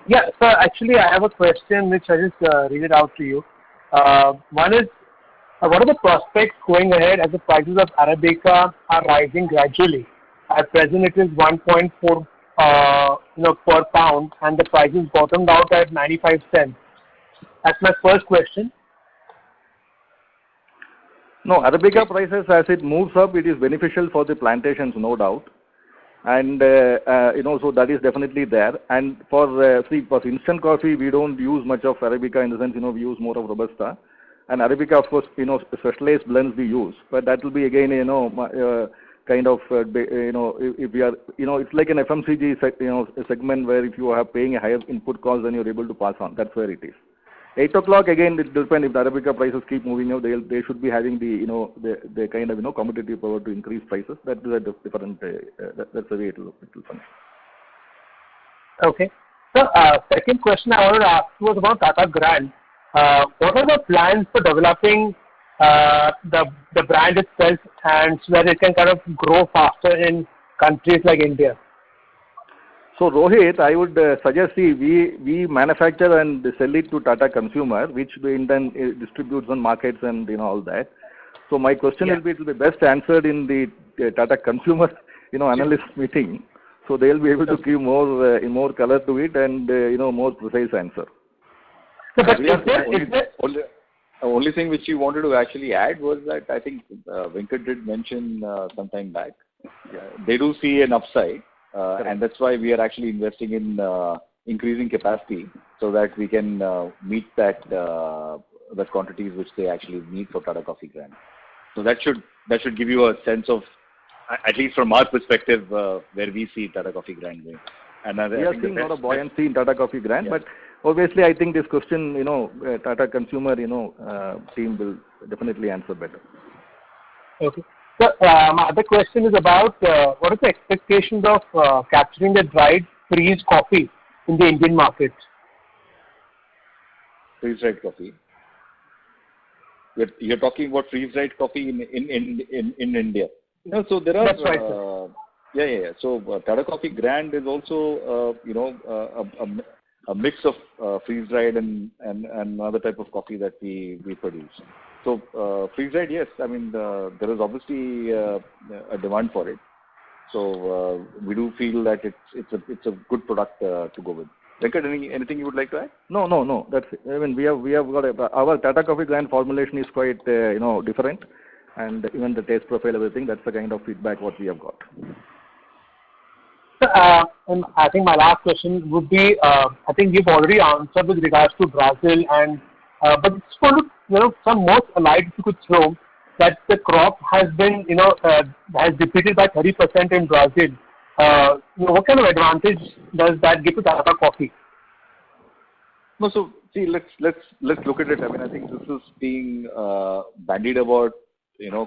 Speaker 12: Yeah, sir. Actually, I have a question which I just read it out to you. One is, what are the prospects going ahead as the prices of Arabica are rising gradually? At present, it is 1.4 per pound, and the prices bottomed out at 95 cents. That's my first question.
Speaker 4: No, Arabica prices, as it moves up, it is beneficial for the plantations, no doubt. And so that is definitely there. And for instant coffee, we don't use much of Arabica, in the sense we use more of Robusta. And Arabica, of course, specialized blends we use, but that will be again kind of if we are it's like an FMCG segment where if you are paying a higher input cost, then you're able to pass on. That's where it is. 8 o'clock again, it depends. If the Arabica prices keep moving up, they should be having the kind of competitive power to increase prices. That is a different. That's the way it will function.
Speaker 12: Okay. So second question I wanted to ask was about Tata Grand. What are the plans for developing the brand itself, and so that it can kind of grow faster in countries like India?
Speaker 4: So Rohit, I would suggest, we manufacture and sell it to Tata Consumer, which in turn distributes on markets and all that. So my question will be, it will be best answered in the Tata Consumer analyst meeting. So they'll be able to give more color to it and more precise answer.
Speaker 12: So, but
Speaker 3: only thing which you wanted to actually add was that I think Venkat did mention some time back. They do see an upside, and that's why we are actually investing in increasing capacity so that we can meet that the quantities which they actually need for Tata Coffee Grand. So that should give you a sense of, at least from our perspective, where we see Tata Coffee Grand going. And
Speaker 4: we are seeing a lot of buoyancy in Tata Coffee Grand, but obviously I think this question, Tata Consumer, team will definitely answer better.
Speaker 12: Okay. So my other question is about what are the expectations of capturing the dried freeze coffee in the Indian market?
Speaker 3: Freeze-dried coffee. You're talking about freeze-dried coffee in India. So there are.
Speaker 12: That's right, sir.
Speaker 3: Yeah. So Tata Coffee Grand is also a mix of freeze-dried and another type of coffee that we produce. So freeze-dried, yes. I mean, there is obviously a demand for it. So we do feel that it's a good product to go with. Venkat, anything you would like to add?
Speaker 4: No. That's it. I mean, we have got our Tata Coffee Grand formulation is quite different, and even the taste profile, everything. That's the kind of feedback what we have got.
Speaker 12: And I think my last question would be, I think you've already answered with regards to Brazil, and but just want to some more light if you could throw that the crop has been has depleted by 30% in Brazil. What kind of advantage does that give to Tata Coffee?
Speaker 3: No, so see, let's look at it. I mean, I think this is being bandied about,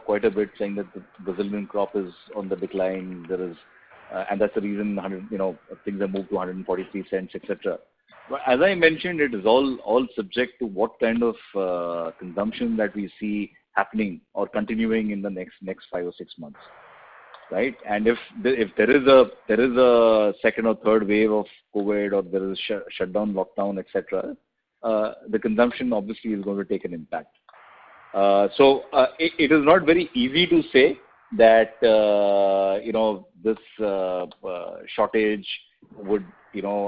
Speaker 3: quite a bit, saying that the Brazilian crop is on the decline. There is, and that's the reason things have moved to 143 cents, etc. But as I mentioned, it is all subject to what kind of consumption that we see happening or continuing in the next 5 or 6 months. right? And if there is a second or third wave of COVID, or there is shutdown, lockdown, etc., the consumption obviously is going to take an impact. So it is not very easy to say that this shortage would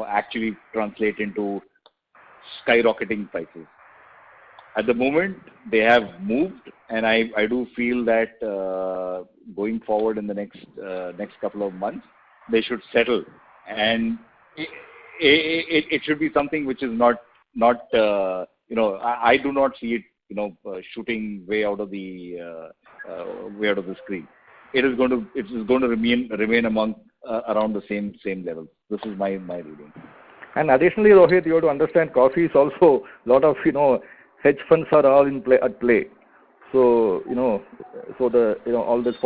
Speaker 3: actually translate into skyrocketing prices. At the moment, they have moved, and I do feel that going forward in the next couple of months, they should settle, and it should be something which is not I do not see it shooting way out of the screen. It is going to remain among around the same level. This is my reading.
Speaker 4: And additionally, Rohit, you have to understand, coffee is also a lot of hedge funds are all at play. So all this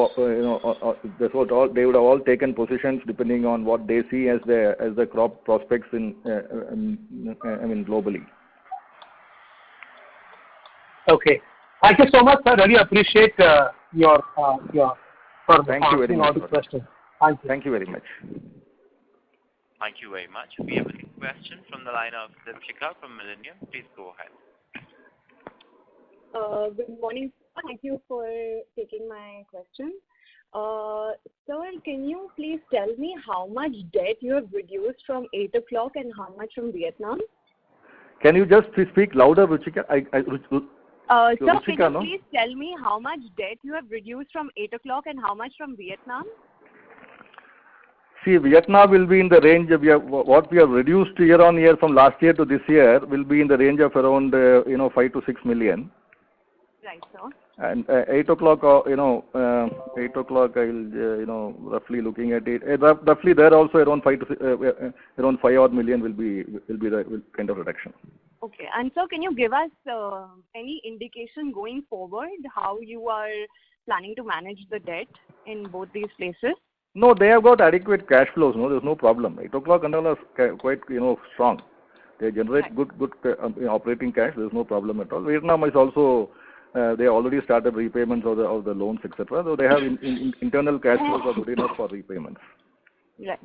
Speaker 4: that's what all they would have all taken positions depending on what they see as the crop prospects globally.
Speaker 12: Okay. Thank you so much, sir. Really appreciate your
Speaker 4: Thank you very much.
Speaker 12: All the questions. Thank you.
Speaker 4: Thank you very much.
Speaker 1: Thank you very much. We have a question from the line of Deepshika from Millennium. Please go ahead.
Speaker 13: Good morning. Thank you for taking my question. Sir, can you please tell me how much debt you have reduced from 8 o'clock and how much from Vietnam?
Speaker 4: Can you just speak louder, Ruchika?
Speaker 13: Sir,
Speaker 4: Ruchika,
Speaker 13: can you please tell me how much debt you have reduced from 8 o'clock and how much from Vietnam?
Speaker 4: See, Vietnam will be in the range of what we have reduced year on year from last year to this year will be in the range of around 5 to 6 million.
Speaker 13: Right, sir.
Speaker 4: And 8 o'clock, 8 o'clock, I will roughly looking at it. Roughly there also around 5 odd million will be the kind of reduction.
Speaker 13: Okay, and sir, can you give us any indication going forward how you are planning to manage the debt in both these places?
Speaker 4: No, they have got adequate cash flows. No, there's no problem. 8 o'clock and all are quite strong. They generate good operating cash. There's no problem at all. Vietnam is also they already started repayments of the loans, etc. So they have internal cash flows are good enough for repayments.
Speaker 13: Right.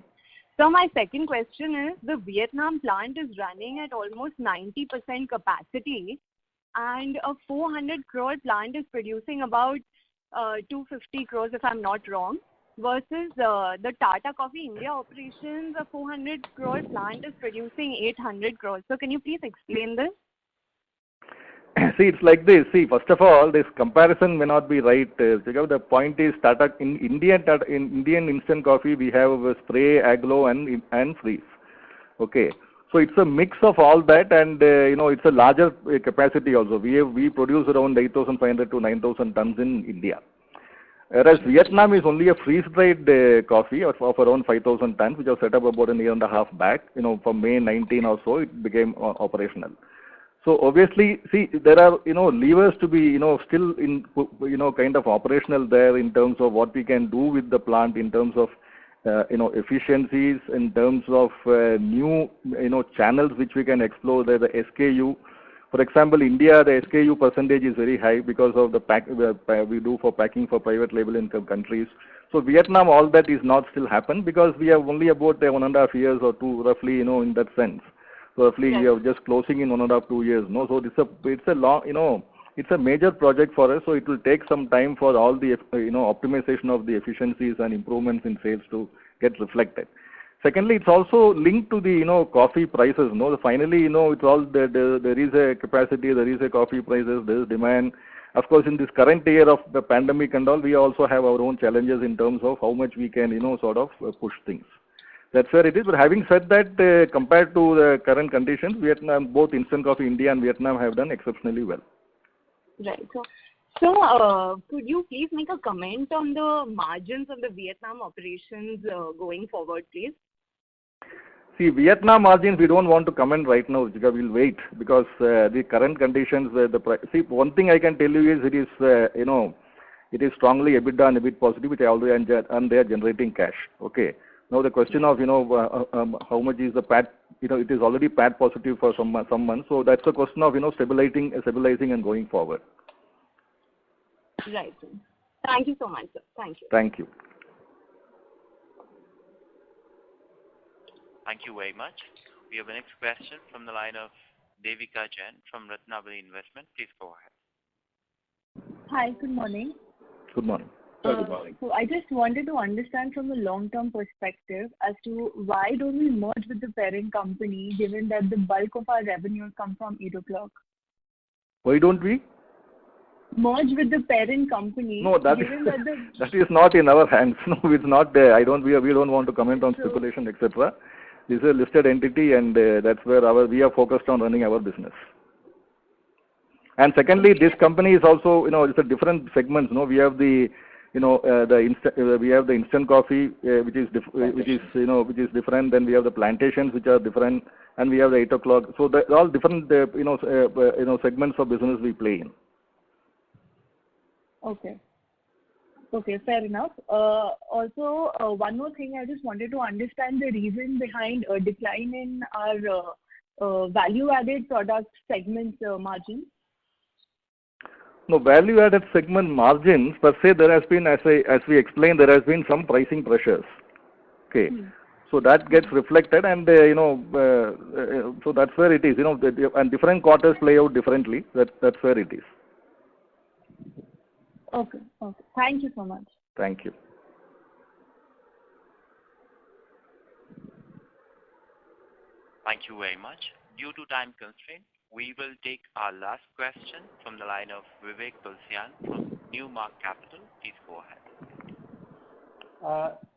Speaker 13: So my second question is, the Vietnam plant is running at almost 90% capacity, and a 400 crore plant is producing about 250 crores, if I'm not wrong, versus the Tata Coffee India operations, a 400 crore plant is producing 800 crores. So can you please explain this?
Speaker 4: See, it's like this. See, first of all, this comparison may not be right. The point is, Tata in Indian instant coffee, we have a spray, aglo, and freeze. Okay, so it's a mix of all that, and it's a larger capacity also. We produce around 8,500 to 9,000 tons in India. Whereas Vietnam is only a freeze-dried coffee of around 5,000 tons, which was set up about a year and a half back. From May 19 or so, it became operational. So obviously, see, there are levers to be still in kind of operational there in terms of what we can do with the plant, in terms of efficiencies, in terms of new channels which we can explore. There the SKU. For example, India, the SKU percentage is very high because of the pack we do for packing for private label in countries. So Vietnam, all that is not still happened because we have only about 1.5 years or two, roughly, in that sense. So roughly, we are just closing in 1.5 to 2 years. No, so it's a long, it's a major project for us. So it will take some time for all the optimization of the efficiencies and improvements in sales to get reflected. Secondly, it's also linked to the coffee prices. Finally, it's all there is a capacity, there is a coffee prices, there is demand. Of course, in this current year of the pandemic and all, we also have our own challenges in terms of how much we can sort of push things. That's where it is. But having said that, compared to the current conditions, Vietnam, both Instant Coffee India and Vietnam have done exceptionally well.
Speaker 13: Right. So, could you please make a comment on the margins of the Vietnam operations going forward, please?
Speaker 4: See, Vietnam margins, we don't want to comment right now, because we'll wait, because the current conditions, see, one thing I can tell you is it is strongly EBITDA and EBIT positive, which I already and they are generating cash. Okay. Now the question of how much is the PAT? It is already PAT positive for some months, so that's a question of stabilizing and going forward.
Speaker 13: Right. Thank you so much, sir. Thank you.
Speaker 4: Thank you.
Speaker 1: Thank you very much. We have the next question from the line of Devika Jain from Ratnabali Investment. Please go ahead.
Speaker 14: Hi, good morning.
Speaker 4: Good morning.
Speaker 3: Good morning.
Speaker 14: So I just wanted to understand from a long-term perspective as to why don't we merge with the parent company, given that the bulk of our revenues come from 8 o'clock?
Speaker 4: Why don't we?
Speaker 14: Merge with the parent company.
Speaker 4: No, that
Speaker 14: given that
Speaker 4: that is not in our hands. No, it's not. We don't want to comment on speculation, etc. This is a listed entity, and that's where we are focused on running our business. And secondly, this company is also, it's a different segments. We have the we have the instant coffee, which is different. Then we have the plantations, which are different, and we have the 8 o'clock. So they're all different, segments of business we play in.
Speaker 14: Okay. Okay, fair enough. Also, one more thing, I just wanted to understand the reason behind a decline in our value-added product segment margin.
Speaker 4: No, value-added segment margins per se, there has been, as we explained, there has been some pricing pressures. Okay, so that gets reflected, and so that's where it is. And different quarters play out differently. That's where it is.
Speaker 14: Okay. Okay. Thank you so much.
Speaker 4: Thank you.
Speaker 1: Thank you very much. Due to time constraint, we will take our last question from the line of Vivek Tulsian from Newmark Capital. Please go ahead.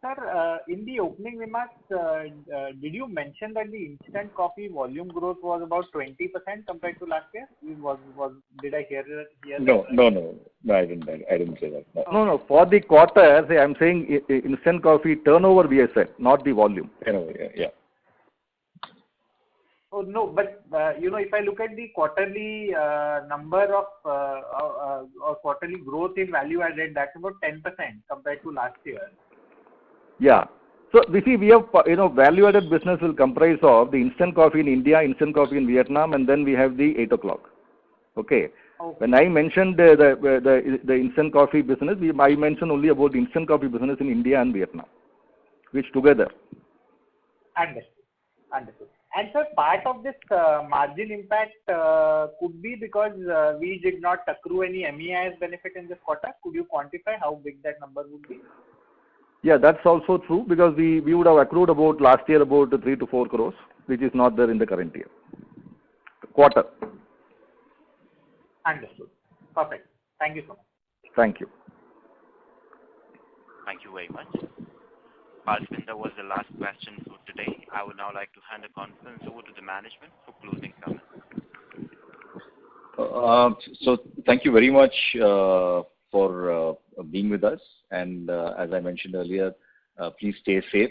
Speaker 15: Sir, in the opening remarks, did you mention that the instant coffee volume growth was about 20% compared to last year? Did I hear that?
Speaker 3: No, I didn't say that.
Speaker 4: No. For the quarter, I'm saying instant coffee turnover we have said, not the volume.
Speaker 3: Turnover, yeah.
Speaker 15: Oh, no, but, if I look at the quarterly number of or quarterly growth in value added, that's about 10% compared to last year.
Speaker 4: Yeah. So, we have, value added business will comprise of the instant coffee in India, instant coffee in Vietnam, and then we have the 8 o'clock. Okay. When I mentioned the instant coffee business, I mentioned only about the instant coffee business in India and Vietnam, which together.
Speaker 15: Understood. And sir, part of this margin impact could be because we did not accrue any MEIS benefit in this quarter. Could you quantify how big that number would be?
Speaker 4: Yeah, that's also true, because we would have accrued about last year about 3 to 4 crores, which is not there in the current year quarter.
Speaker 15: Understood. Perfect. Thank you so much.
Speaker 4: Thank you.
Speaker 1: Thank you very much. Participant, that was the last question for today. I would now like to hand the conference over to the management for closing comments.
Speaker 3: So thank you very much for being with us, and as I mentioned earlier, please stay safe,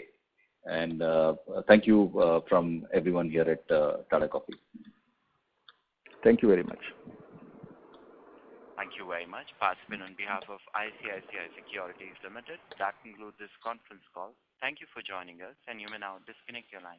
Speaker 3: and thank you from everyone here at Tata Coffee.
Speaker 4: Thank you very much.
Speaker 1: Thank you very much. Participant, on behalf of ICICI Securities Limited, that concludes this conference call. Thank you for joining us, and you may now disconnect your line.